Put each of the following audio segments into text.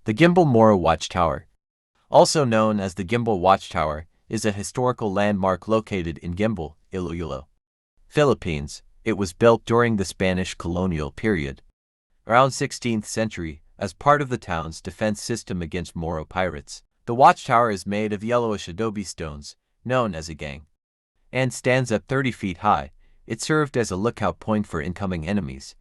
The Guimbal Moro Watchtower, also known as the Guimbal Watchtower, is a historical landmark located in Guimbal, Iloilo, Philippines. It was built during the Spanish colonial period, around 16th century, as part of the town's defense system against Moro pirates. The watchtower is made of yellowish adobe stones, known as a gang, and stands up 30 feet high. It served as a lookout point for incoming enemies,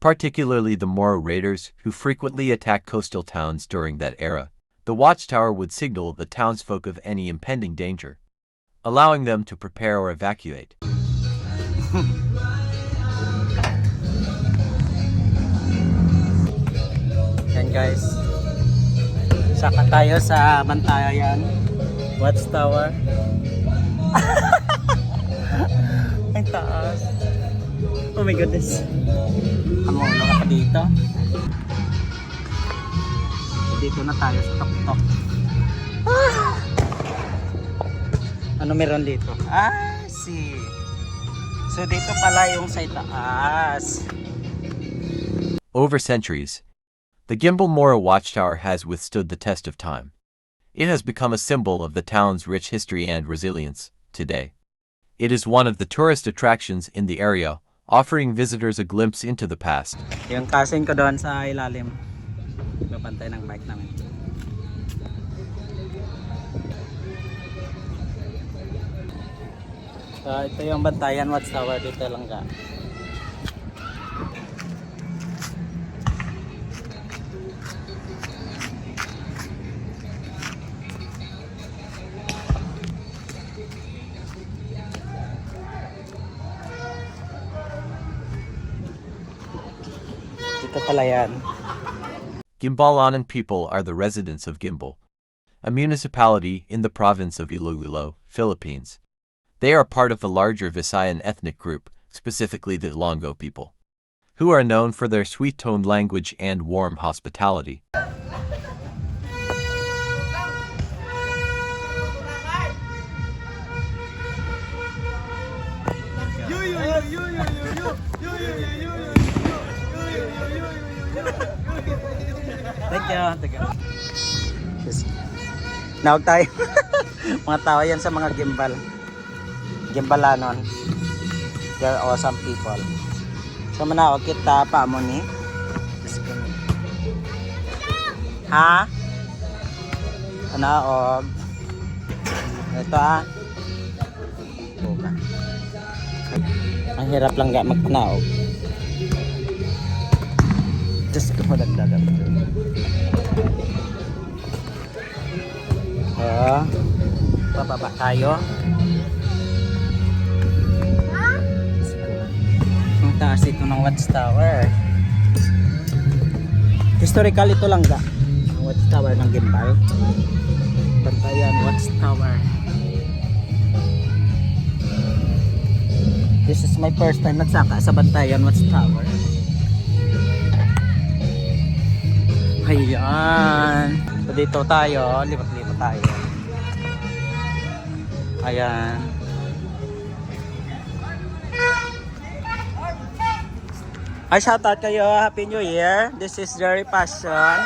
particularly the Moro raiders who frequently attacked coastal towns during that era. The watchtower would signal the townsfolk of any impending danger, allowing them to prepare or evacuate. Yan guys, saka tayo sa Bantayan Watchtower. Ang taas. Oh my goodness. Ano ka pa dito? Dito na tayo sa tok-tok. Ano meron dito? See. So dito pala yung sa itaas. Over centuries, the Guimbal Moro Watchtower has withstood the test of time. It has become a symbol of the town's rich history and resilience today. It is one of the tourist attractions in the area, offering visitors a glimpse into the past. Yung cousin ko doon sa ilalim. Babantay ng bike namin. So ito yung Bantayan Watchtower dito lang ka. Dito pala yan. Guimbalanan people are the residents of Guimbal, a municipality in the province of Iloilo, Philippines. They are part of the larger Visayan ethnic group, specifically the Ilonggo people, who are known for their sweet-toned language and warm hospitality. Thank you. Nawag tayo. Mga tao yan sa mga gimbal. Gimbalanon. They're awesome people. So manawag kita pa mo ni. Ha? Manawag. Ito Buka. Ang hirap lang ga magpanaog. Just ko dagdagan. Bababa tayo. Ang taas ito ng watchtower. Historical ito lang ga. Ang watchtower ng Guimbal. Bantayan Watchtower. This is my first time nagsaka sa Bantayan Watchtower. Ayan. So dito tayo, lipat-lipat tayo. Ayan. Ay, shoutout kayo. Happy New Year. This is Jerry Passion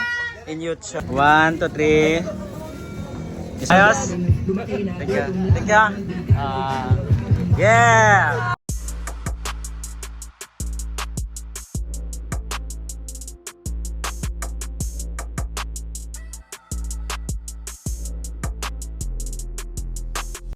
in YouTube. 1, 2, 3. Ayos. Teka. Yeah.